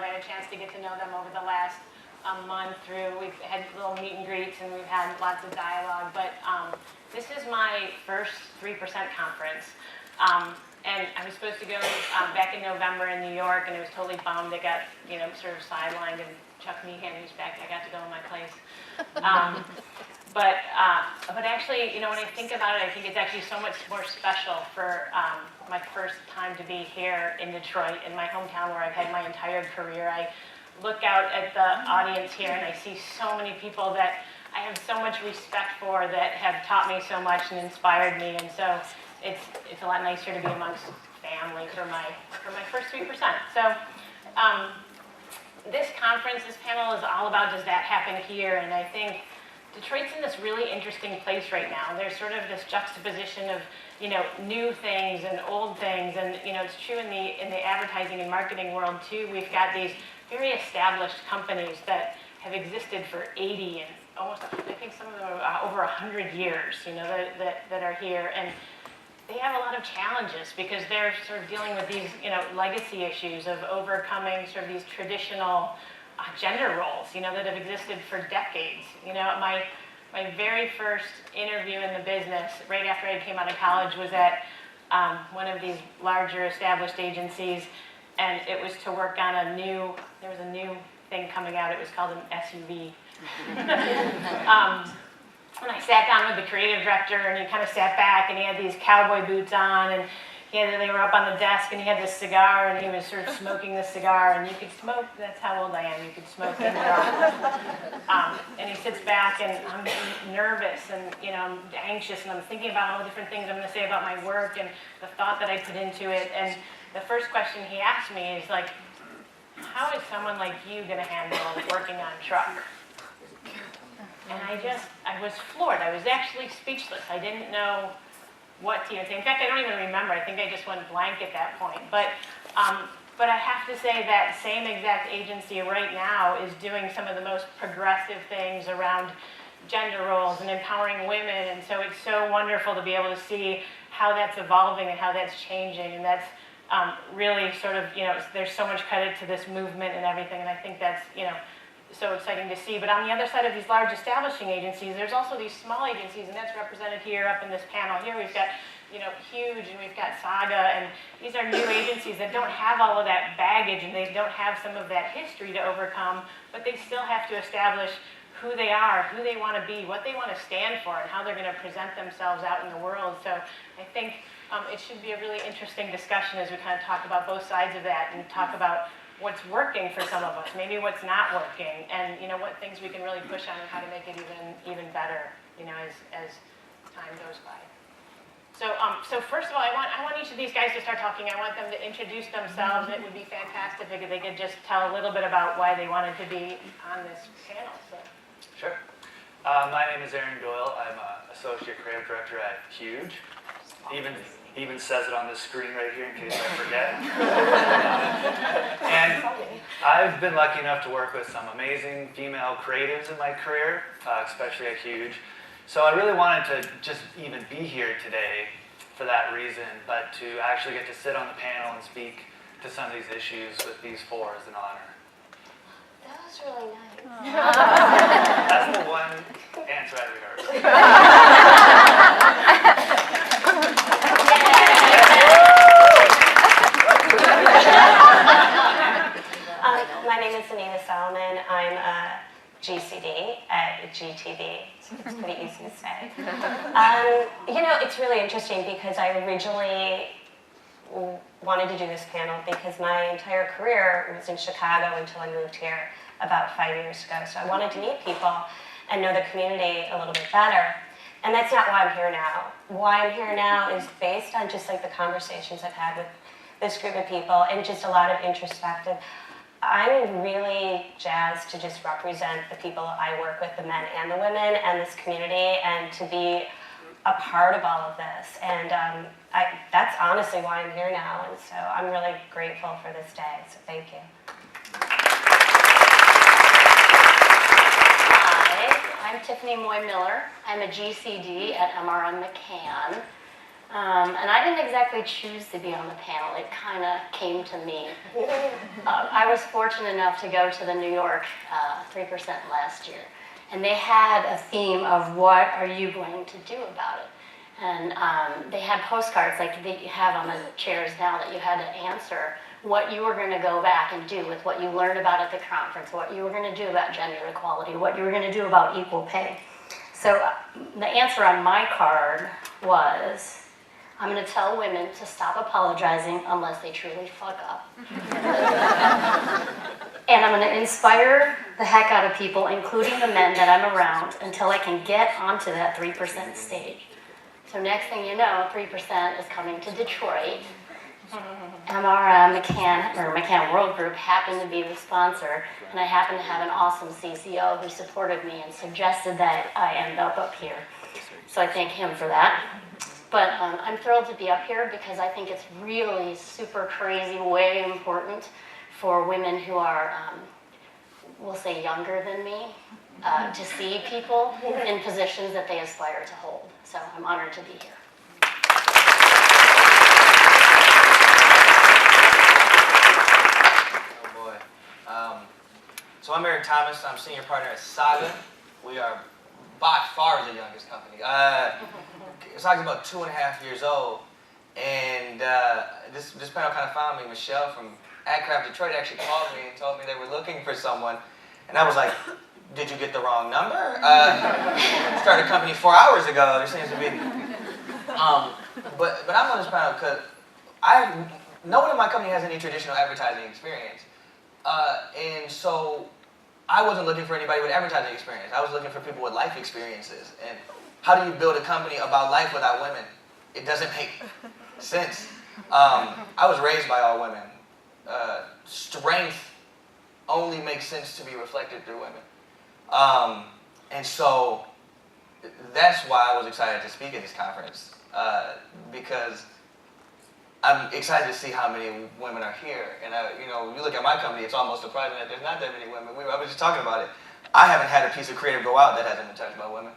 I've had a chance to get to know them over the last month through. We've had little meet and greets and we've had lots of dialogue. But this is my first 3% conference. And I was supposed to go back in November in New York, and it was totally bummed. It got, sort of sidelined, and Chuck Meehan, who's back, I got to go in my place. But actually, when I think about it, I think it's actually so much more special for my first time to be here in Detroit, in my hometown where I've had my entire career. I look out at the audience here, and I see so many people that I have so much respect for that have taught me so much and inspired me, and so it's a lot nicer to be amongst family for my first 3%. So this conference, this panel is all about does that happen here, and I think Detroit's in this really interesting place right now. There's sort of this juxtaposition of new things and old things, and it's true in the advertising and marketing world too. We've got these very established companies that have existed for 80 and almost, I think some of them are over 100 years, that are here, and they have a lot of challenges because they're sort of dealing with these, legacy issues of overcoming sort of these traditional gender roles, that have existed for decades. My very first interview in the business, right after I came out of college, was at one of these larger established agencies, and it was to work on there was a new thing coming out. It was called an SUV. And I sat down with the creative director, and he kind of sat back, and he had these cowboy boots on, and they were up on the desk, and he had this cigar, and he was sort of smoking this cigar, and you could smoke, that's how old I am, you could smoke in your office. And he sits back, and I'm nervous, and I'm anxious, and I'm thinking about all the different things I'm going to say about my work, and the thought that I put into it, and the first question he asked me is like, how is someone like you going to handle working on a truck? And I was floored. I was actually speechless. I didn't know what to even say. In fact, I don't even remember. I think I just went blank at that point. But I have to say that same exact agency right now is doing some of the most progressive things around gender roles and empowering women. And so it's so wonderful to be able to see how that's evolving and how that's changing. And that's really sort of, there's so much credit to this movement and everything. And I think that's, so exciting to see. But on the other side of these large establishing agencies, there's also these small agencies, and that's represented here up in this panel. Here we've got, Huge, and we've got Saga, and these are new agencies that don't have all of that baggage, and they don't have some of that history to overcome, but they still have to establish who they are, who they want to be, what they want to stand for, and how they're going to present themselves out in the world. So I think it should be a really interesting discussion as we kind of talk about both sides of that and talk about what's working for some of us, maybe what's not working, and what things we can really push on and how to make it even better, as time goes by. So first of all, I want each of these guys to start talking. I want them to introduce themselves. It would be fantastic if they could just tell a little bit about why they wanted to be on this panel. So. Sure. My name is Aaron Doyle. I'm an associate creative director at Huge. Even says it on the screen right here in case I forget. And I've been lucky enough to work with some amazing female creatives in my career, especially at Huge. So I really wanted to just even be here today for that reason, but to actually get to sit on the panel and speak to some of these issues with these four is an honor. That was really nice. That's the one answer I rehearsed. My name is Anita Solomon. I'm a GCD at GTV, so it's pretty easy to say. It's really interesting because I originally wanted to do this panel because my entire career was in Chicago until I moved here about 5 years ago. So I wanted to meet people and know the community a little bit better. And that's not why I'm here now. Why I'm here now is based on just like the conversations I've had with this group of people and just a lot of introspective. I'm really jazzed to just represent the people I work with, the men and the women, and this community, and to be a part of all of this. And that's honestly why I'm here now, and so I'm really grateful for this day, so thank you. Hi, I'm Tiffany Moy Miller. I'm a GCD at MRM McCann. And I didn't exactly choose to be on the panel. It kind of came to me. I was fortunate enough to go to the New York 3% last year. And they had a theme of what are you going to do about it? And they had postcards like you have on the chairs now that you had to answer what you were going to go back and do with what you learned about at the conference, what you were going to do about gender equality, what you were going to do about equal pay. So the answer on my card was, I'm going to tell women to stop apologizing unless they truly fuck up. And I'm going to inspire the heck out of people, including the men that I'm around, until I can get onto that 3% stage. So next thing you know, 3% is coming to Detroit. McCann World Group happened to be the sponsor, and I happen to have an awesome CCO who supported me and suggested that I end up here. So I thank him for that. But I'm thrilled to be up here because I think it's really super crazy, way important for women who are, we'll say, younger than me, to see people in positions that they aspire to hold. So I'm honored to be here. So I'm Eric Thomas. I'm senior partner at Saga. We are by far the youngest company. Saga's about 2.5 years old, and this panel kind of found me. Michelle from AdCraft Detroit actually called me and told me they were looking for someone, and I was like, "Did you get the wrong number?" Started a company 4 hours ago. There seems to be, but I'm on this panel because no one in my company has any traditional advertising experience. And so I wasn't looking for anybody with advertising experience. I was looking for people with life experiences. And how do you build a company about life without women? It doesn't make sense. I was raised by all women. Strength only makes sense to be reflected through women. And so that's why I was excited to speak at this conference, because I'm excited to see how many women are here. And you look at my company, it's almost surprising that there's not that many women. I was just talking about it. I haven't had a piece of creative go out that hasn't been touched by women.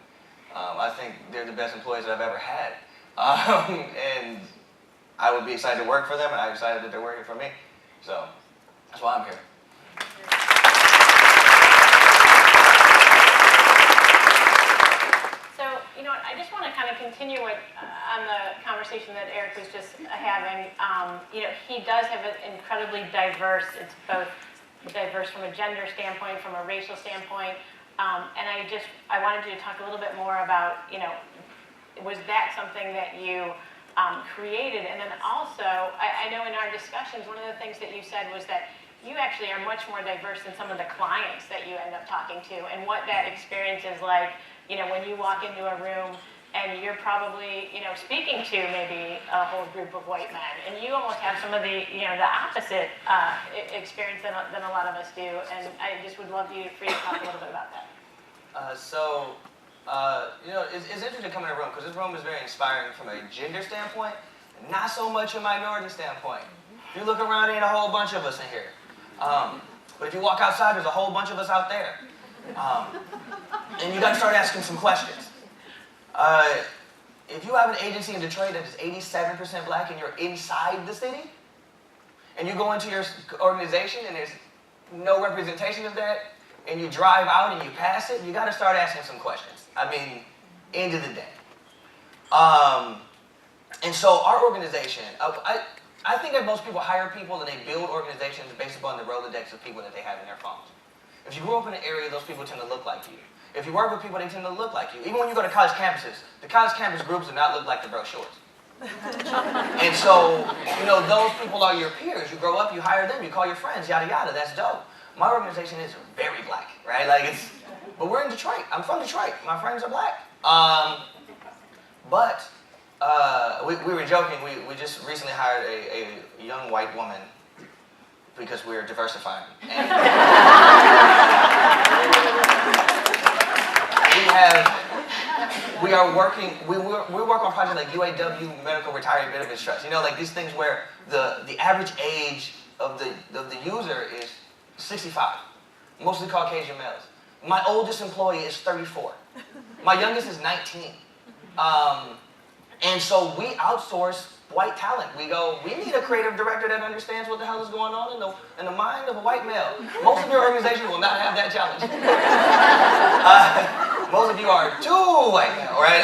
I think they're the best employees that I've ever had. And I would be excited to work for them, and I'm excited that they're working for me. So that's why I'm here. I just want to kind of continue with on the conversation that Eric was just having. He does have an incredibly diverse. It's both diverse from a gender standpoint, from a racial standpoint, and I wanted you to talk a little bit more about, was that something that you created, and then also I know in our discussions one of the things that you said was that you actually are much more diverse than some of the clients that you end up talking to, and what that experience is like. When you walk into a room and you're probably, speaking to maybe a whole group of white men, and you almost have some of the, the opposite experience than a lot of us do. And I just would love for you to talk a little bit about that. It's interesting to come in a room because this room is very inspiring from a gender standpoint, not so much a minority standpoint. If you look around, there ain't a whole bunch of us in here. But if you walk outside, there's a whole bunch of us out there. And you got to start asking some questions. If you have an agency in Detroit that is 87% black and you're inside the city, and you go into your organization and there's no representation of that, and you drive out and you pass it, you got to start asking some questions. End of the day. And so our organization, I think that most people hire people and they build organizations based upon the Rolodex of people that they have in their phones. If you grew up in an area, those people tend to look like you. If you work with people, they tend to look like you. Even when you go to college campuses, the college campus groups do not look like the brochures. And so, those people are your peers. You grow up, you hire them, you call your friends, yada, yada. That's dope. My organization is very black, right? But we're in Detroit. I'm from Detroit. My friends are black. But we were joking. We just recently hired a young white woman because we're diversifying. And we work on projects like UAW Medical Retiree Benefits Trust. These things where the average age of the user is 65, mostly Caucasian males. My oldest employee is 34. My youngest is 19. And so we outsource white talent. We go, we need a creative director that understands what the hell is going on in the mind of a white male. Most of your organizations will not have that challenge. Most of you are too white male, right?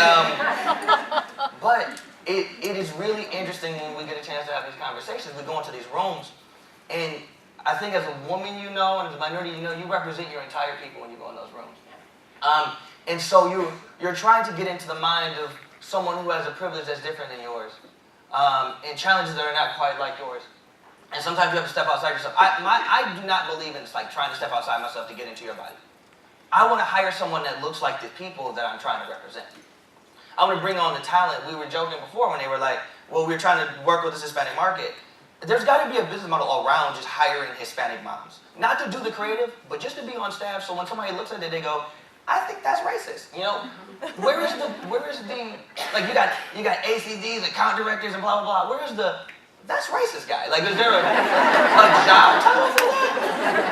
But it is really interesting when we get a chance to have these conversations. We go into these rooms, and I think as a woman, you know, and as a minority, you know, you represent your entire people when you go in those rooms. And so you're trying to get into the mind of someone who has a privilege that's different than yours, and challenges that are not quite like yours. And sometimes you have to step outside yourself. I do not believe in like trying to step outside myself to get into your body. I want to hire someone that looks like the people that I'm trying to represent. I want to bring on the talent. We were joking before when they were like, well, we're trying to work with this Hispanic market. There's got to be a business model around just hiring Hispanic moms. Not to do the creative, but just to be on staff so when somebody looks at it, they go, I think that's racist. You know, where is the like you got ACDs, account directors, and blah blah blah. That's racist guy? Like, is there a job title for that?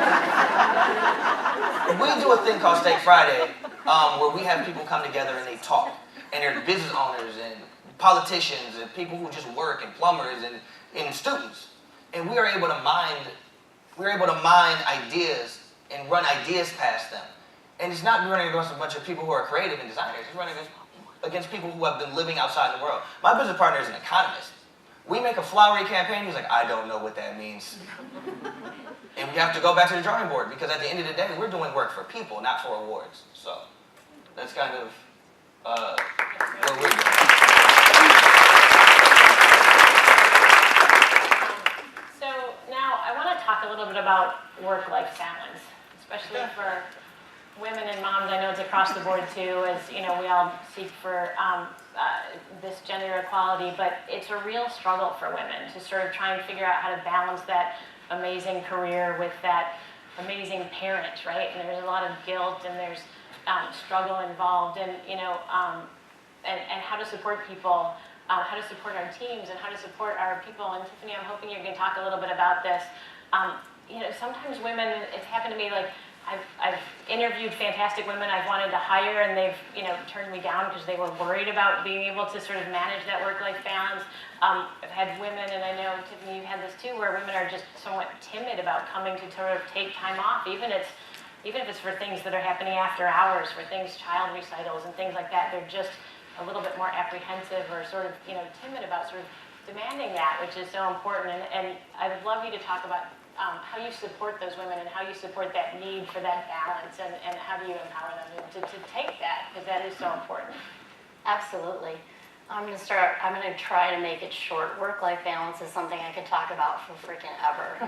We do a thing called Steak Friday, where we have people come together and they talk, and they're business owners and politicians and people who just work and plumbers and students, and we are able to mine ideas and run ideas past them. And it's not running against a bunch of people who are creative and designers. It's running against people who have been living outside the world. My business partner is an economist. We make a flowery campaign. He's like, I don't know what that means. And we have to go back to the drawing board because at the end of the day, we're doing work for people, not for awards. So that's kind of what we're doing. So now I want to talk a little bit about work-life balance, especially for women and moms. I know it's across the board too, as you know, we all seek for this gender equality, but it's a real struggle for women to sort of try and figure out how to balance that amazing career with that amazing parent, right? And there's a lot of guilt and there's struggle involved, and you know, and how to support people, how to support our teams, and how to support our people. And Tiffany, I'm hoping you're going to talk a little bit about this. You know, sometimes women, it's happened to me, like I've interviewed fantastic women I've wanted to hire, and they've, you know, turned me down because they were worried about being able to sort of manage that work-life balance. I've had women, and I know, Tiffany, you've had this too, where women are just somewhat timid about coming to sort of take time off, even if it's for things that are happening after hours, for things, child recitals and things like that. They're just a little bit more apprehensive or sort of, you know, timid about sort of demanding that, which is so important. And I would love you to talk about how you support those women and how you support that need for that balance, and how do you empower them to take that, because that is so important. Absolutely. I'm going to try to make it short. Work-life balance is something I could talk about for freaking ever.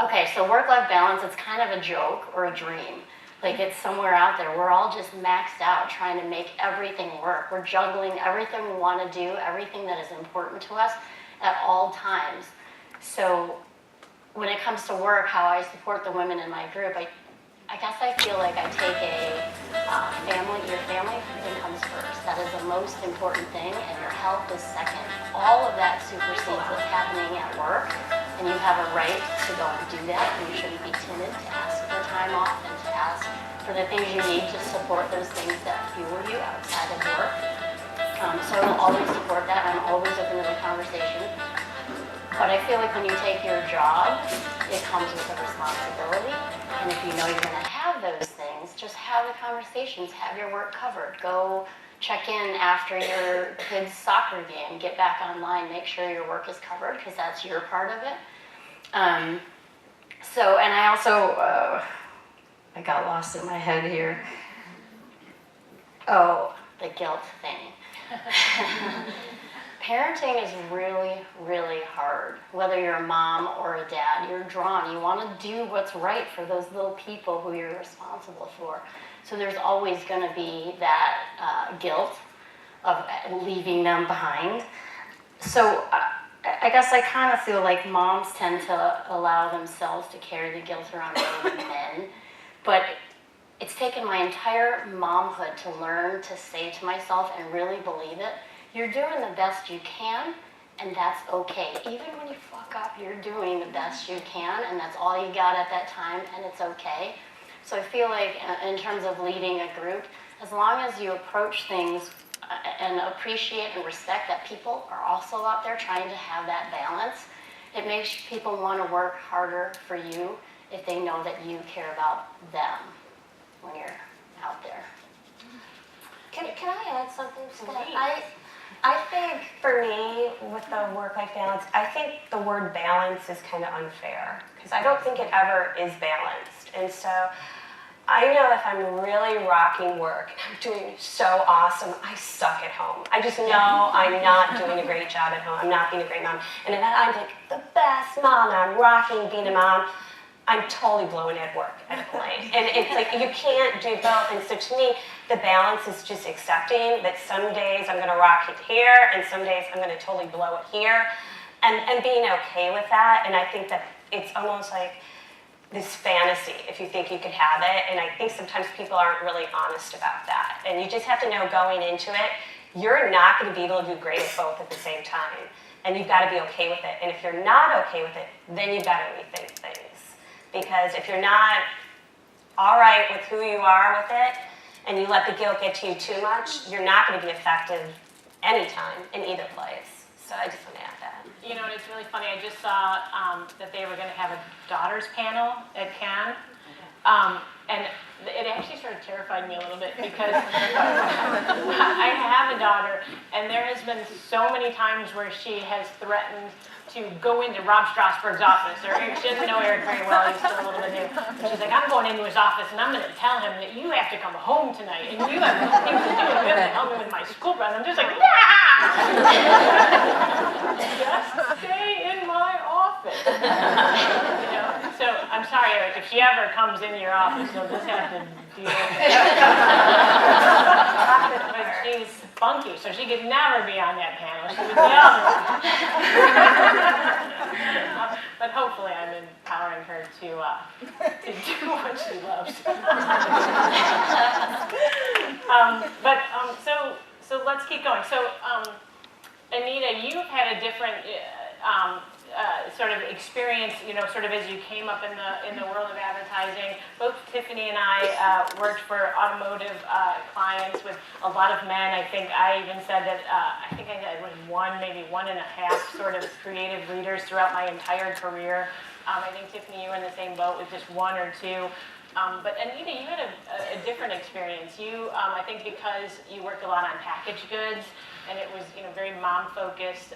Okay, so work-life balance, it's kind of a joke or a dream. Like, it's somewhere out there. We're all just maxed out trying to make everything work. We're juggling everything we want to do, everything that is important to us at all times. So when it comes to work, how I support the women in my group, I guess I feel like I take your family comes first. That is the most important thing, and your health is second. All of that supersedes what's happening at work, and you have a right to go and do that, and you shouldn't be timid to ask for time off and to ask for the things you need to support those things that fuel you outside of work. So I will always support that. I'm always open to the conversation. But I feel like when you take your job, it comes with a responsibility. And if you know you're going to have those things, just have the conversations, have your work covered. Go check in after your kid's soccer game, get back online, make sure your work is covered, because that's your part of it. And I also, I got lost in my head here. Oh, the guilt thing. Parenting is really, really hard. Whether you're a mom or a dad, you're drawn. You want to do what's right for those little people who you're responsible for. So there's always going to be that guilt of leaving them behind. So I guess I kind of feel like moms tend to allow themselves to carry the guilt around more than men. But it's taken my entire momhood to learn to say to myself and really believe it, you're doing the best you can, and that's okay. Even when you fuck up, you're doing the best you can, and that's all you got at that time, and it's okay. So I feel like in terms of leading a group, as long as you approach things and appreciate and respect that people are also out there trying to have that balance. It makes people want to work harder for you if they know that you care about them when you're out there. Can I add something to that? Please. I think for me, with the work-life balance, I think the word balance is kind of unfair because I don't think it ever is balanced. And so I know if I'm really rocking work and I'm doing so awesome, I suck at home. I just know I'm not doing a great job at home. I'm not being a great mom. And if I'm like the best mom and I'm rocking being a mom, I'm totally blowing at work at a point. And it's like you can't do both. And so to me, the balance is just accepting that some days I'm going to rock it here and some days I'm going to totally blow it here. And being okay with that. And I think that it's almost like this fantasy if you think you could have it. And I think sometimes people aren't really honest about that. And you just have to know going into it, you're not going to be able to do great at both at the same time. And you've got to be okay with it. And if you're not okay with it, then you've got to rethink things. Because if you're not all right with who you are with it, and you let the guilt get to you too much, you're not going to be effective anytime in either place. So I just want to add that. You know, it's really funny. I just saw that they were going to have a daughters panel at Cannes. And it actually sort of terrified me a little bit because I have a daughter, and there has been so many times where she has threatened to go into Rob Strasberg's office, or she doesn't know Eric very well, he's still a little bit new. And she's like, I'm going into his office and I'm going to tell him that you have to come home tonight and you have things to do and you have to help me with my school project. I'm just like, just stay in my office. You know? So I'm sorry, Eric, if she ever comes into your office, you'll just have to deal with it. But she's funky, so she could never be on that panel. She would yell. But hopefully I'm empowering her to do what she loves. So let's keep going. So Anita, you've had a different sort of experience, you know, sort of as you came up in the world of advertising. Both Tiffany and I worked for automotive clients with a lot of men. I think I even said that I think I had maybe one and a half sort of creative leaders throughout my entire career. I think Tiffany, you were in the same boat with just one or two. But Anita, you had a different experience. You, I think, because you worked a lot on packaged goods, and it was, you know, very mom-focused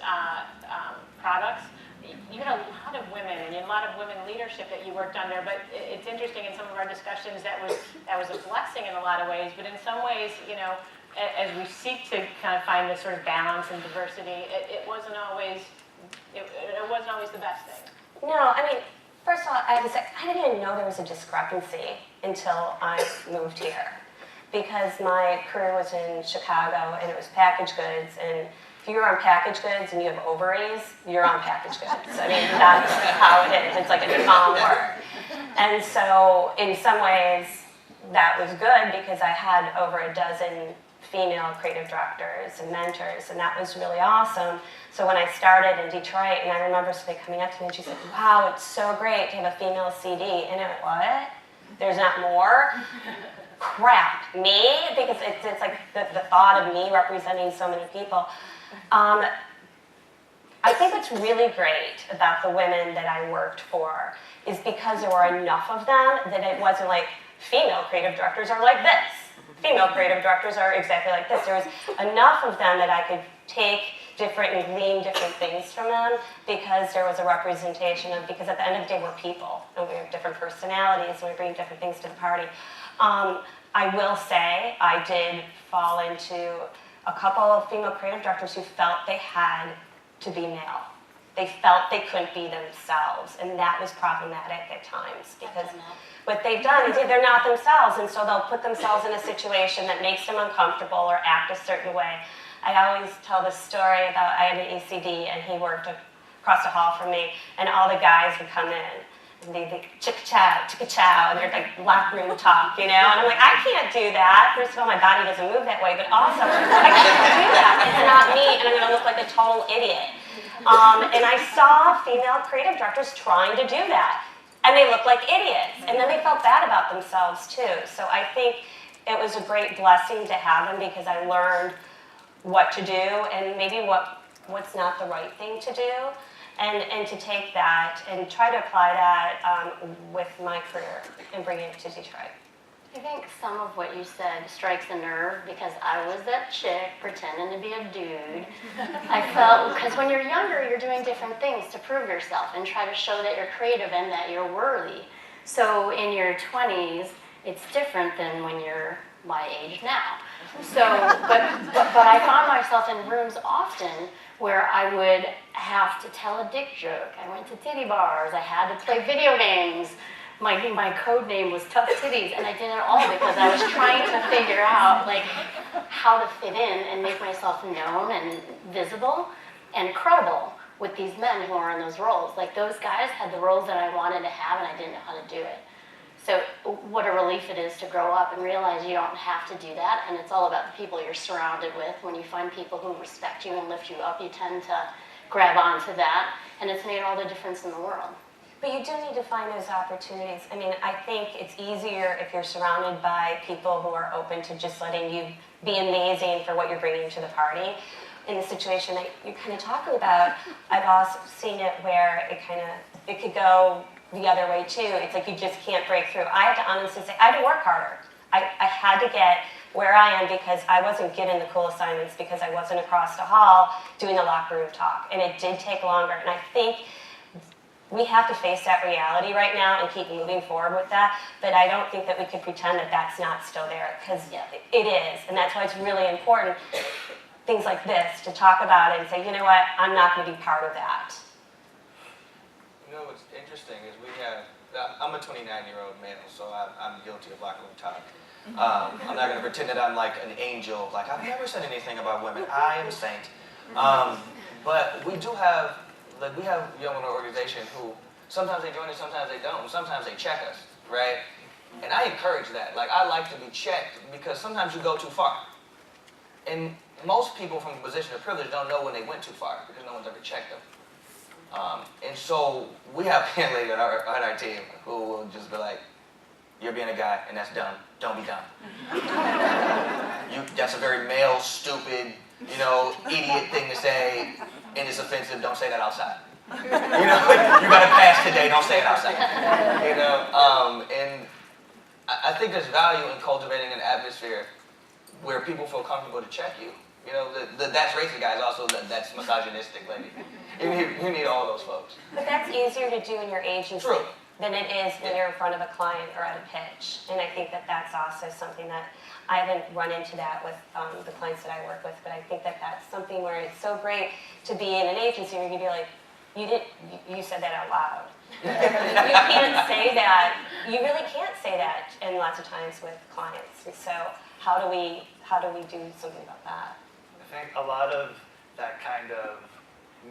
products. You had a lot of women and a lot of women leadership that you worked under. But it's interesting in some of our discussions that was a blessing in a lot of ways. But in some ways, you know, as we seek to kind of find this sort of balance and diversity, it wasn't always the best thing. No, I mean, first of all, I didn't even know there was a discrepancy until I moved here. Because my career was in Chicago and it was packaged goods, and if you're on packaged goods and you have ovaries, you're on packaged goods. I mean, that's how it is. It's like a mom work. And so in some ways, that was good because I had over a dozen female creative directors and mentors, and that was really awesome. So when I started in Detroit, and I remember somebody coming up to me and she said, wow, it's so great to have a female CD. And I went, what? There's not more? Crap, me? Because it's like the thought of me representing so many people. I think what's really great about the women that I worked for is because there were enough of them that it wasn't like female creative directors are like this. Female creative directors are exactly like this. There was enough of them that I could take different and glean different things from them because there was a representation of, because at the end of the day we're people and we have different personalities and we bring different things to the party. I will say I did fall into a couple of female creative directors who felt they had to be male. They felt they couldn't be themselves, and that was problematic at times because what they've done is they're not themselves, and so they'll put themselves in a situation that makes them uncomfortable or act a certain way. I always tell this story about I had an ECD, and he worked across the hall from me, and all the guys would come in. And they'd be chicka-chow, and they're like locker room talk, you know? And I'm like, I can't do that. First of all, my body doesn't move that way, but also, I can't do that. It's not me, and I'm gonna look like a total idiot. And I saw female creative directors trying to do that, and they looked like idiots. And then they felt bad about themselves, too. So I think it was a great blessing to have them because I learned what to do and maybe what's not the right thing to do, and to take that and try to apply that with my career and bring it to Detroit. I think some of what you said strikes a nerve because I was that chick pretending to be a dude. I felt, because when you're younger, you're doing different things to prove yourself and try to show that you're creative and that you're worthy. So in your 20s, it's different than when you're my age now. So, but I found myself in rooms often where I would have to tell a dick joke. I went to titty bars. I had to play video games. My code name was Tough Titties, and I did it all because I was trying to figure out like how to fit in and make myself known and visible and credible with these men who are in those roles. Like those guys had the roles that I wanted to have, and I didn't know how to do it. So what a relief it is to grow up and realize you don't have to do that, and it's all about the people you're surrounded with. When you find people who respect you and lift you up, you tend to grab onto that, and it's made all the difference in the world. But you do need to find those opportunities. I mean, I think it's easier if you're surrounded by people who are open to just letting you be amazing for what you're bringing to the party. In the situation that you're kind of talking about, I've also seen it where it could go the other way too. It's like you just can't break through. I have to honestly say, I had to work harder. I had to get where I am because I wasn't given the cool assignments because I wasn't across the hall doing the locker room talk. And it did take longer. And I think we have to face that reality right now and keep moving forward with that. But I don't think that we could pretend that that's not still there, because it is. And that's why it's really important, things like this, to talk about it and say, you know what, I'm not going to be part of that. You know what's interesting is I'm a 29-year-old male, so I'm guilty of locker room talk. I'm not going to pretend that I'm like an angel, like I've never said anything about women. I am a saint. But we do have, like we have young in our organization who sometimes they join us, sometimes they don't, sometimes they check us, right? And I encourage that. Like I like to be checked because sometimes you go too far. And most people from a position of privilege don't know when they went too far because no one's ever checked them. And so we have a young lady on our team who will just be like, you're being a guy and that's dumb. Don't be dumb. That's a very male, stupid, idiot thing to say, and it's offensive. Don't say that outside. You got to pass today. Don't say it outside. And I think there's value in cultivating an atmosphere where people feel comfortable to check you. That's racist guys also that's misogynistic lady. You need all those folks. But that's easier to do in your agency True. than it is when you're in front of a client or at a pitch. And I think that that's also something that I haven't run into that with the clients that I work with, but I think that that's something where it's so great to be in an agency where you can be like, you said that out loud. You can't say that. You really can't say that, and lots of times with clients. And so how do we do something about that? I think a lot of that kind of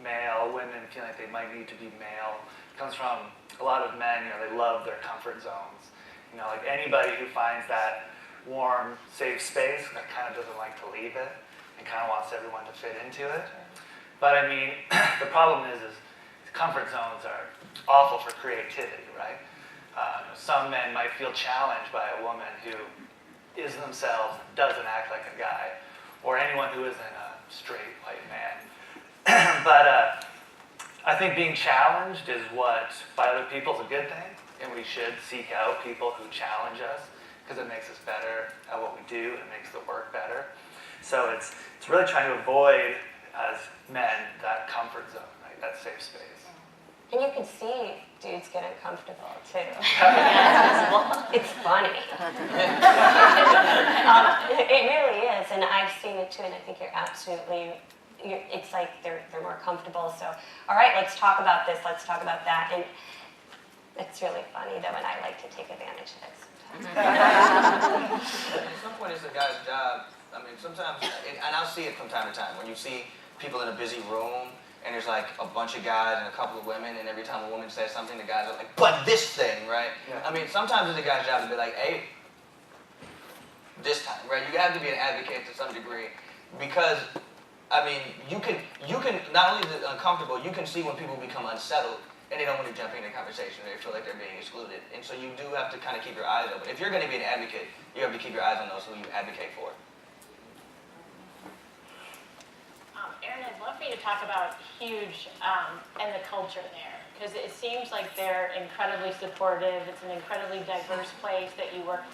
male, women feeling like they might need to be male, comes from a lot of men, they love their comfort zones. Like anybody who finds that warm, safe space that kind of doesn't like to leave it and kind of wants everyone to fit into it. But I mean, the problem is comfort zones are awful for creativity, right? Some men might feel challenged by a woman who is themselves, doesn't act like a guy, or anyone who isn't a straight white man. But I think being challenged is what, by other people, is a good thing, and we should seek out people who challenge us because it makes us better at what we do, it makes the work better. So it's really trying to avoid, as men, that comfort zone, right? That safe space. And you can see dudes get uncomfortable too. It's funny. It really is, and I've seen it too, and I think you're absolutely, it's like they're more comfortable. So, all right, let's talk about this, let's talk about that. And it's really funny though, and I like to take advantage of it sometimes. At some point it's a guy's job. I mean, sometimes, and I'll see it from time to time, when you see people in a busy room, and there's like a bunch of guys and a couple of women, and every time a woman says something, the guys are like, but this thing, right? Yeah. I mean, sometimes it's a guy's job to be like, hey, this time, right? You have to be an advocate to some degree, because, I mean, you can not only is it uncomfortable, you can see when people become unsettled, and they don't want to jump into the conversation, they feel like they're being excluded. And so you do have to kind of keep your eyes open. If you're going to be an advocate, you have to keep your eyes on those who you advocate for. you to talk about Huge and the culture there, because it seems like they're incredibly supportive. It's an incredibly diverse place that you work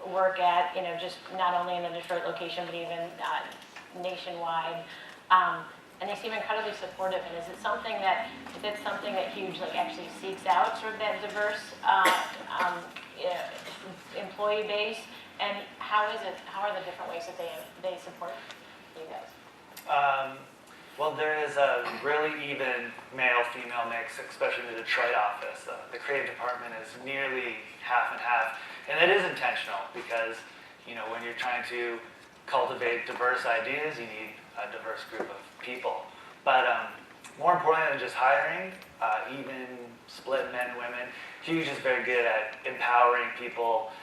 work at. You know, just not only in the Detroit location, but even nationwide. And they seem incredibly supportive. And is it something that Huge like actually seeks out, sort of that diverse employee base? And how are the different ways that they support you guys? Well, there is a really even male-female mix, especially in the Detroit office. The creative department is nearly half and half, and it is intentional because, you know, when you're trying to cultivate diverse ideas, you need a diverse group of people. But more important than just hiring, even split men and women, Huge is very good at empowering people,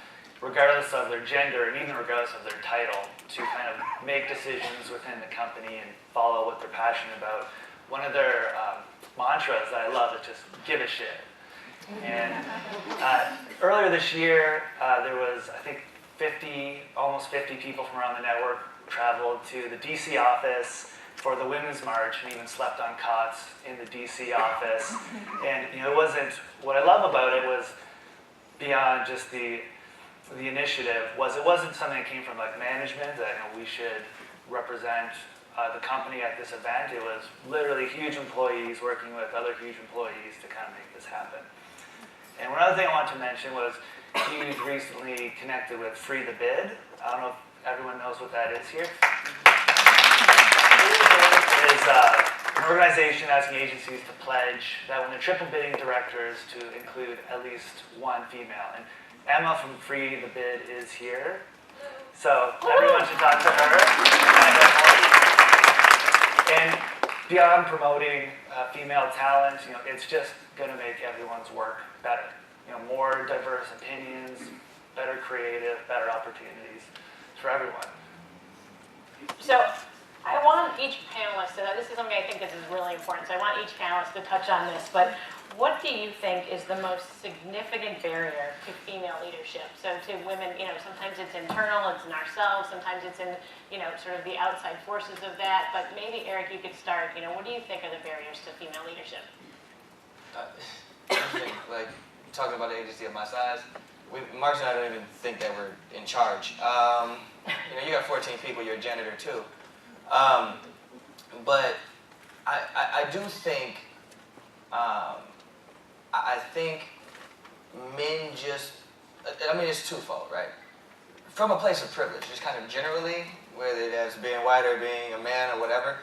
regardless of their gender and even regardless of their title, to kind of make decisions within the company and follow what they're passionate about. One of their mantras that I love is just give a shit. And earlier this year, there was, I think, almost 50 people from around the network traveled to the DC office for the Women's March and even slept on cots in the DC office. And you know, it wasn't, what I love about it was beyond just the initiative was it wasn't something that came from like management that, you know, we should represent the company at this event. It was literally Huge employees working with other Huge employees to kind of make this happen. And one other thing I want to mention was Huge recently connected with Free the Bid. I don't know if everyone knows what that is here. Free the Bid is an organization asking agencies to pledge that when they're triple bidding directors to include at least one female. And Emma from Free the Bid is here, so everyone should talk to her. And beyond promoting female talent, you know, it's just going to make everyone's work better. You know, more diverse opinions, better creative, better opportunities for everyone. So I want each panelist, and this is something I think this is really important, so I want each panelist to touch on this, but what do you think is the most significant barrier to female leadership? So to women, you know, sometimes it's internal, it's in ourselves, sometimes it's in, you know, sort of the outside forces of that, but maybe Eric, you could start, you know, what do you think are the barriers to female leadership? Like, talking about an agency of my size, Mark and I don't even think that we're in charge. You know, you got 14 people, you're a janitor too. But I do think, I think men just, I mean, it's twofold, right? From a place of privilege, just kind of generally, whether that's being white or being a man or whatever,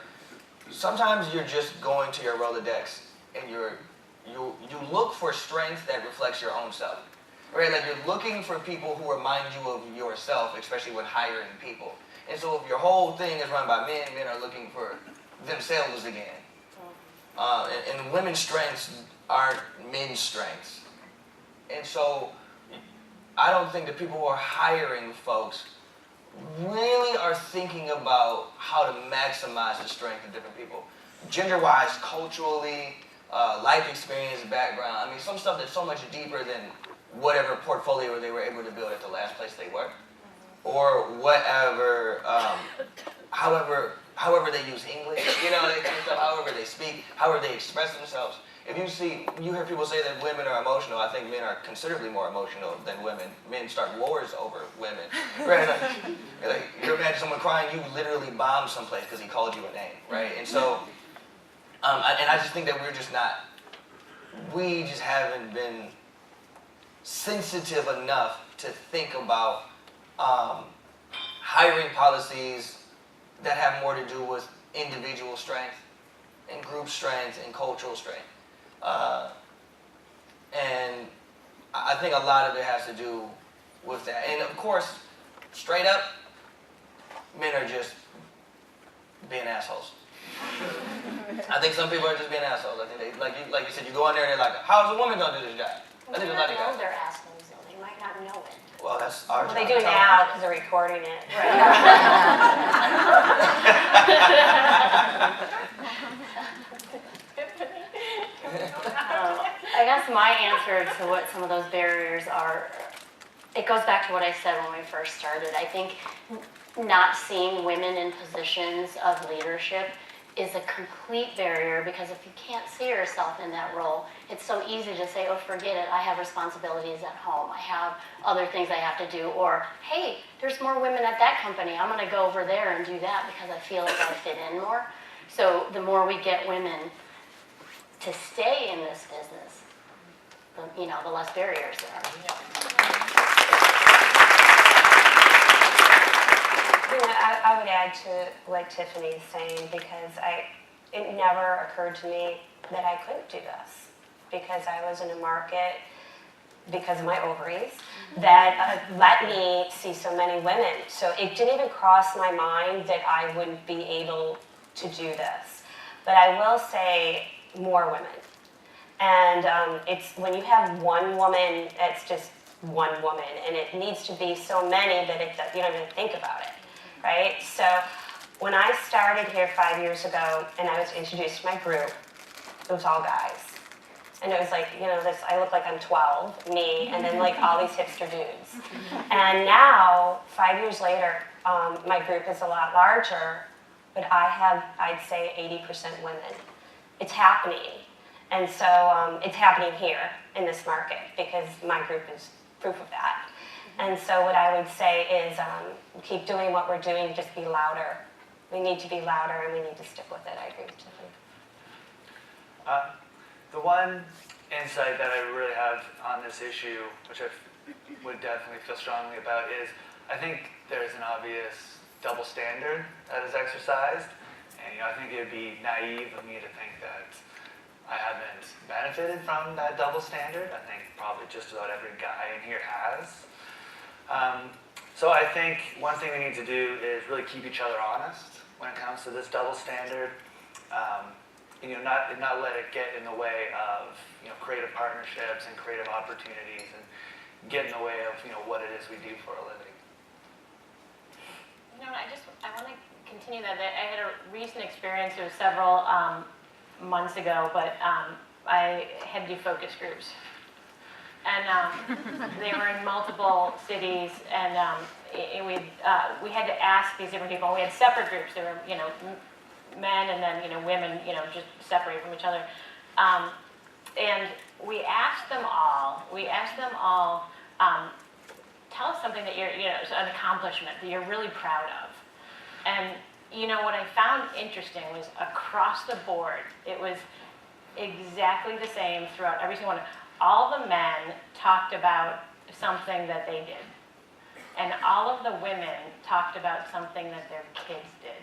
sometimes you're just going to your Rolodex and you look for strength that reflects your own self, right? Like you're looking for people who remind you of yourself, especially when hiring people. And so if your whole thing is run by men, men are looking for themselves again. And women's strengths aren't men's strengths. And so I don't think that people who are hiring folks really are thinking about how to maximize the strength of different people. Gender-wise, culturally, life experience, background. I mean, some stuff that's so much deeper than whatever portfolio they were able to build at the last place they worked. Or whatever, however they use English, you know, that kind of stuff, however they speak, however they express themselves. If you hear people say that women are emotional, I think men are considerably more emotional than women. Men start wars over women, right? Like you imagine someone crying, you literally bombed someplace because he called you a name, right? And so, and I just think that we just haven't been sensitive enough to think about hiring policies that have more to do with individual strength and group strength and cultural strength. And I think a lot of it has to do with that. And of course, straight up, men are just being assholes. I think some people are just being assholes. I think they, like you said, you go in there and they're like, how's a woman gonna do this job? I think a lot of guys. They're assholes, though. They might not know it. Well, that's our job. They do now because they're recording it. I guess my answer to what some of those barriers are, it goes back to what I said when we first started. I think not seeing women in positions of leadership is a complete barrier, because if you can't see yourself in that role, it's so easy to say, oh, forget it, I have responsibilities at home, I have other things I have to do, or hey, there's more women at that company, I'm going to go over there and do that because I feel like I fit in more. So the more we get women to stay in this business, the less barriers there are. I would add to what Tiffany's saying, because it never occurred to me that I couldn't do this, because I was in a market, because of my ovaries, that let me see so many women. So it didn't even cross my mind that I wouldn't be able to do this. But I will say more women. And it's when you have one woman, it's just one woman, and it needs to be so many that you don't even think about it. Right? So when I started here 5 years ago and I was introduced to my group, it was all guys. And it was like, I look like I'm 12, me, and then like all these hipster dudes. And now, 5 years later, my group is a lot larger, but I have, I'd say, 80% women. It's happening. And so it's happening here in this market, because my group is proof of that. And so what I would say is keep doing what we're doing, just be louder. We need to be louder, and we need to stick with it. I agree with Tiffany. The one insight that I really have on this issue, which I would definitely feel strongly about, is I think there's an obvious double standard that is exercised. And I think it would be naive of me to think that I haven't benefited from that double standard. I think probably just about every guy in here has. So I think one thing we need to do is really keep each other honest when it comes to this double standard. Not let it get in the way of creative partnerships and creative opportunities, and get in the way of what it is we do for a living. I want to continue that. I had a recent experience. It was several months ago, but I had to do focus groups. And they were in multiple cities, and we had to ask these different people. We had separate groups. There were, men, and then, women, just separate from each other. And we asked them all, tell us something that you're, an accomplishment that you're really proud of. And, what I found interesting was across the board, it was exactly the same throughout every single one. All the men talked about something that they did. And all of the women talked about something that their kids did.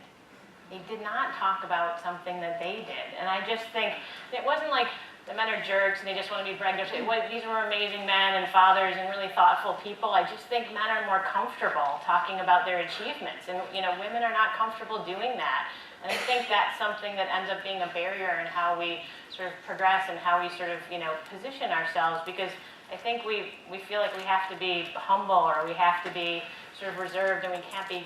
They did not talk about something that they did. And I just think, it wasn't like the men are jerks and they just want to be braggadocious. These were amazing men and fathers and really thoughtful people. I just think men are more comfortable talking about their achievements. And, women are not comfortable doing that. And I think that's something that ends up being a barrier in how we sort of progress and how we sort of, position ourselves, because I think we feel like we have to be humble, or we have to be sort of reserved, and we can't be,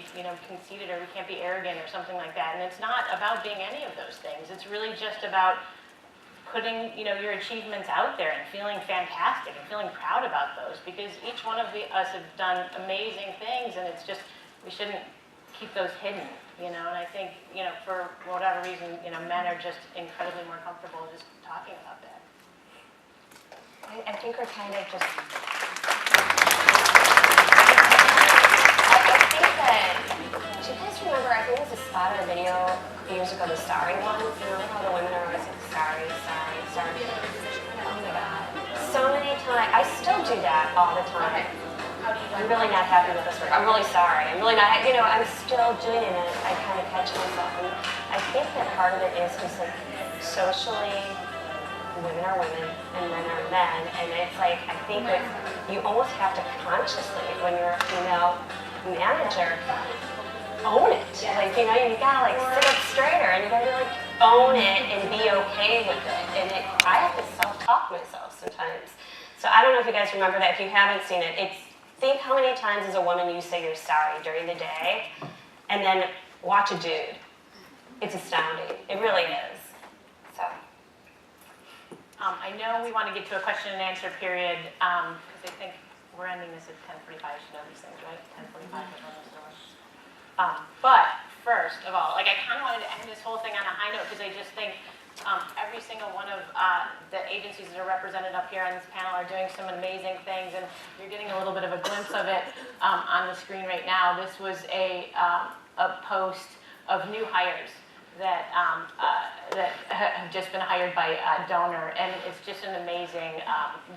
conceited, or we can't be arrogant or something like that. And it's not about being any of those things. It's really just about putting, your achievements out there and feeling fantastic and feeling proud about those, because each one of us have done amazing things, and it's just, we shouldn't keep those hidden, and I think, for whatever reason, men are just incredibly more comfortable just talking about that. I think we're kind of just... Do you guys remember, I think it was a spot in a video years ago, the sorry one? Remember how the women are always like, sorry, sorry, sorry? Oh my God. So many times. I still do that all the time. I'm really not happy with this work. I'm really sorry. I'm really not, I'm still doing it, and I kind of catch myself. And I think that part of it is just like, socially, women are women and men are men. And it's like, I think that you almost have to consciously, when you're a female manager, own it. Like, you gotta like sit up straighter, and you gotta like own it and be okay with it. And I have to self-talk myself sometimes. So I don't know if you guys remember that. If you haven't seen it, think how many times as a woman you say you're sorry during the day, and then watch a dude. It's astounding. It really is. So. I know we want to get to a question and answer period, because I think we're ending this at 10:45. You should know these things, right? 10:45 is when this starts. But first of all, like I kind of wanted to end this whole thing on a high note because I just think every single one of the agencies that are represented up here on this panel are doing some amazing things, and you're getting a little bit of a glimpse of it on the screen right now. This was a post of new hires that have just been hired by Donor, and it's just an amazing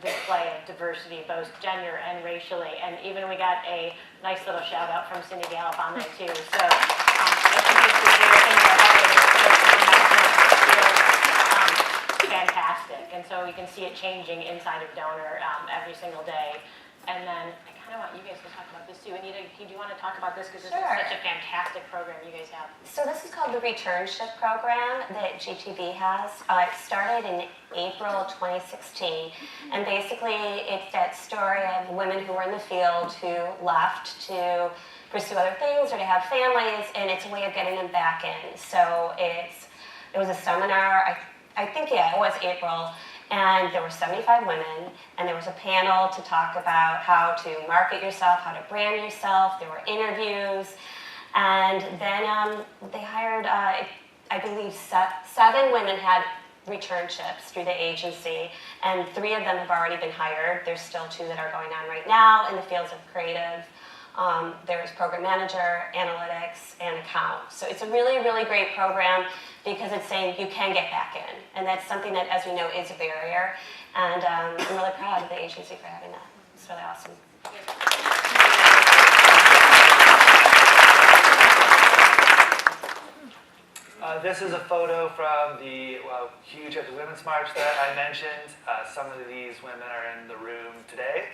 display of diversity, both gender and racially. And even we got a nice little shout out from Cindy Gallup on there too. So I think it's the zero things are fantastic, and so we can see it changing inside of Donor every single day. And then I kind of want you guys to talk about this too. Anita, do you want to talk about this because this is such a fantastic program you guys have? So this is called the Returnship program that GTV has. It started in April 2016, and basically it's that story of women who were in the field who left to pursue other things or to have families, and it's a way of getting them back in. So it was a seminar, I think, yeah, it was April, and there were 75 women, and there was a panel to talk about how to market yourself, how to brand yourself. There were interviews, and then they hired, I believe, 7 women had returnships through the agency, and 3 of them have already been hired. There's still 2 that are going on right now in the fields of creative. There's program manager, analytics, and account. So it's a really, really great program because it's saying you can get back in. And that's something that, as we know, is a barrier. And I'm really proud of the agency for having that. It's really awesome. This is a photo from the huge Women's March that I mentioned. Some of these women are in the room today.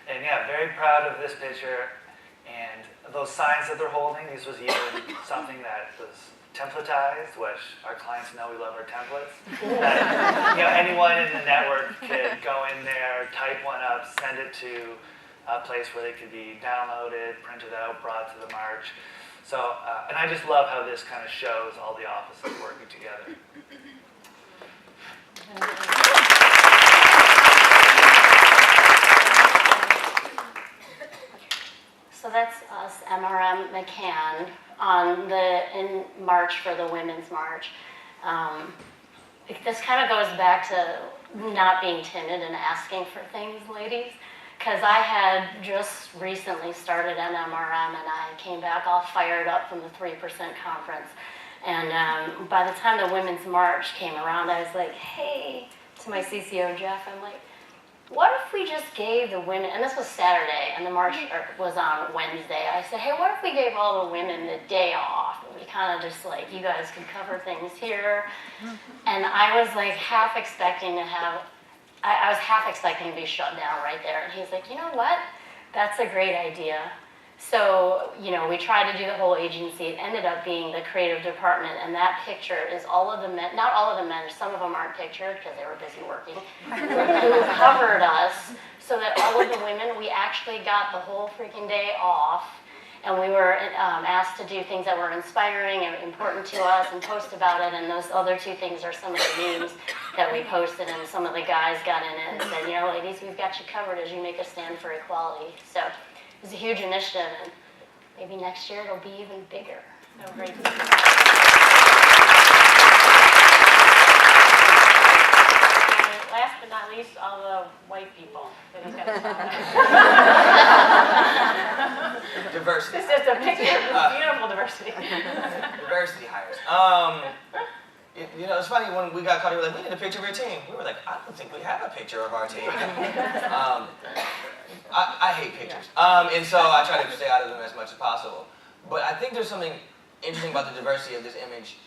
And yeah, very proud of this picture. And those signs that they're holding, this was even something that was templatized, which our clients know we love our templates. That, anyone in the network could go in there, type one up, send it to a place where they could be downloaded, printed out, brought to the march. So, and I just love how this kind of shows all the offices working together. So that's us, MRM McCann, in March for the Women's March. This kind of goes back to not being timid and asking for things, ladies, because I had just recently started an MRM and I came back all fired up from the 3% conference. And by the time the Women's March came around, I was like, hey, to my CCO, Jeff, I'm like, what if we just gave the women, and this was Saturday, and the march was on Wednesday. I said, hey, what if we gave all the women the day off? And we kind of just like, you guys can cover things here. And I was like half expecting to have, I was half expecting to be shut down right there. And he's like, you know what? That's a great idea. So, we tried to do the whole agency. It ended up being the creative department, and that picture is all of the men, not all of the men, some of them aren't pictured because they were busy working, who covered us so that all of the women, we actually got the whole freaking day off, and we were asked to do things that were inspiring and important to us and post about it, and those other 2 things are some of the memes that we posted, and some of the guys got in it and said, ladies, we've got you covered as you make a stand for equality. So it was a huge initiative, and maybe next year it'll be even bigger. So great. Last but not least, all the white people that he's got to talk. Diversity. This is a picture of beautiful diversity. Diversity hires. It's funny when we got caught, they were like, we need a picture of your team. We were like, I don't think we have a picture of our team. I hate pictures. And so I try to stay out of them as much as possible. But I think there's something interesting about the diversity of this image.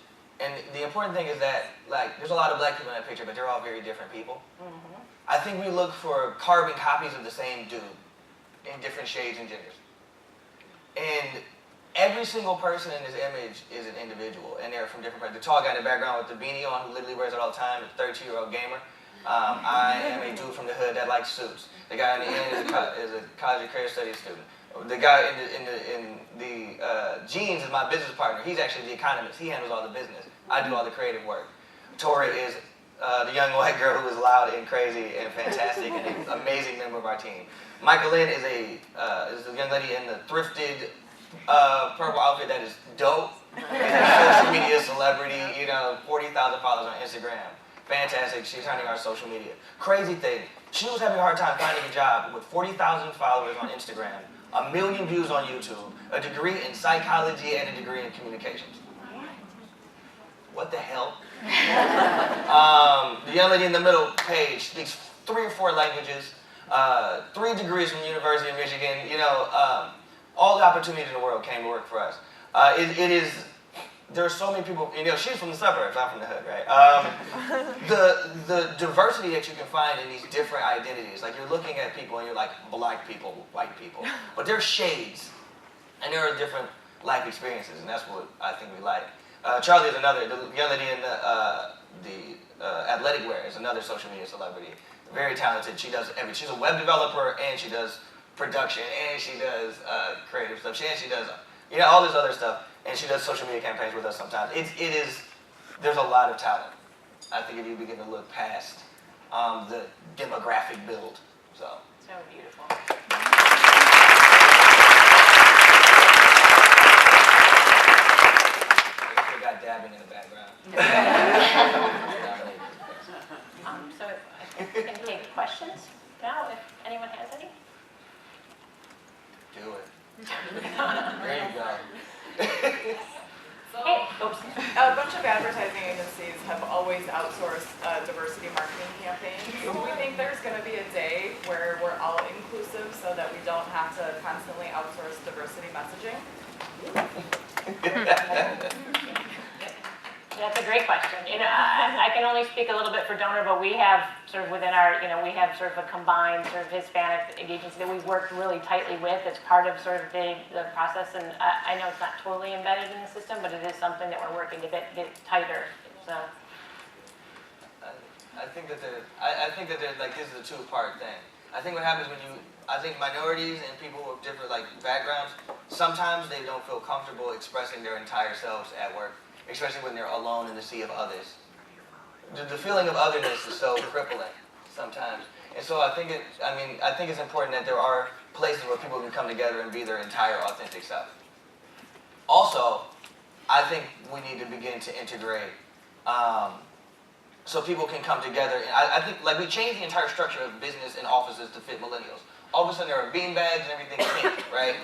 And the important thing is that, there's a lot of black people in that picture, but they're all very different people. Mm-hmm. I think we look for carbon copies of the same dude in different shades and genders. And every single person in this image is an individual, and they're from different parts. The tall guy in the background with the beanie on, who literally wears it all the time, the 32-year-old gamer. I am a dude from the hood that likes suits. The guy on the end is a college of creative studies student. The guy in the jeans is my business partner. He's actually the economist. He handles all the business. I do all the creative work. Tori is the young white girl who is loud and crazy and fantastic and an amazing member of our team. Michael Lynn is the young lady in the thrifted purple outfit that is dope. Social media celebrity, 40,000 followers on Instagram. Fantastic, she's running our social media. Crazy thing, she was having a hard time finding a job with 40,000 followers on Instagram, 1 million views on YouTube, a degree in psychology and a degree in communications. What the hell? The young lady in the middle page speaks 3 or 4 languages, 3 degrees from the University of Michigan. All the opportunities in the world came to work for us. There are so many people, she's from the suburbs, I'm from the hood, right? The diversity that you can find in these different identities, like you're looking at people and you're like, black people, white people, but there's shades, and there are different life experiences, and that's what I think we like. Charlie is another, the young lady in the athletic wear is another social media celebrity. Very talented. She does everything. She's a web developer, and she does production, and she does creative stuff. She does all this other stuff, and she does social media campaigns with us sometimes. There's a lot of talent. I think if you begin to look past the demographic build. So beautiful. We got dabbing in the background. So I think we can take questions now, if anyone has any. Do it. There you go. Hey, oops. A bunch of advertising agencies have always outsourced diversity marketing campaigns. Do we think there's going to be a day where we're all inclusive so that we don't have to constantly outsource diversity messaging? That's a great question. I can only speak a little bit for donor, but we have sort of within our, we have sort of a combined sort of Hispanic agency that we've worked really tightly with. It's part of sort of the process, and I know it's not totally embedded in the system, but it is something that we're working to get tighter. So. I think that this is a 2-part thing. I think what happens I think minorities and people with different backgrounds, sometimes they don't feel comfortable expressing their entire selves at work, especially when they're alone in the sea of others. The feeling of otherness is so crippling sometimes. And so I think it's important that there are places where people can come together and be their entire authentic self. Also, I think we need to begin to integrate so people can come together. And I think we changed the entire structure of business and offices to fit millennials. All of a sudden there are beanbags and everything's pink, right?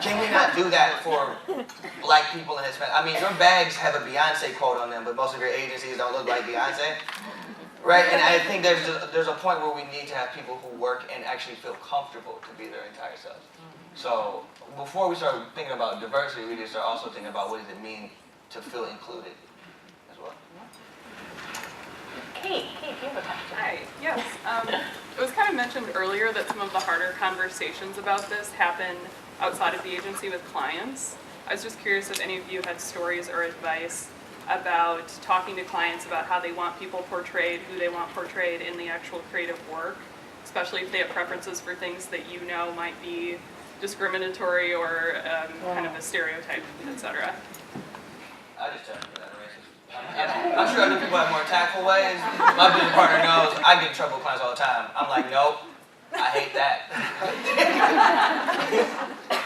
Can we not do that for black people and Hispanic? I mean, your bags have a Beyonce quote on them, but most of your agencies don't look like Beyonce, right? And I think there's a point where we need to have people who work and actually feel comfortable to be their entire selves. So before we start thinking about diversity, we need to start also thinking about what does it mean to feel included as well. Kate, do you have a question? Hi, yes. It was kind of mentioned earlier that some of the harder conversations about this happen outside of the agency with clients. I was just curious if any of you had stories or advice about talking to clients about how they want people portrayed, who they want portrayed in the actual creative work, especially if they have preferences for things that might be discriminatory or kind of a stereotype, etc. I just tell you that racist. I'm sure other people have more tactful ways. My business partner knows I get in trouble with clients all the time. I'm like, nope, I hate that.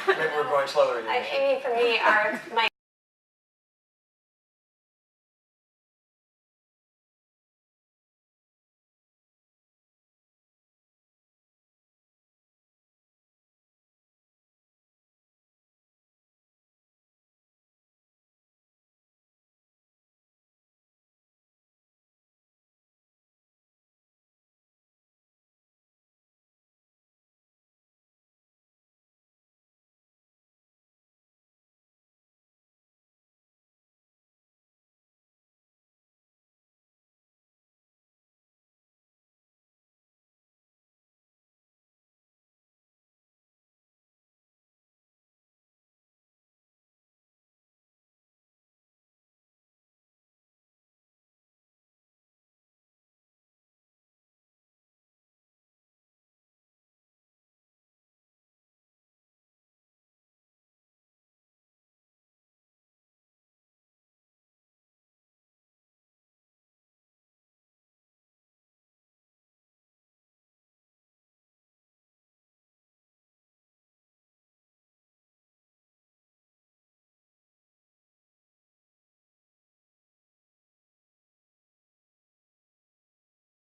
Maybe we're going slower than you. I mean, for me, my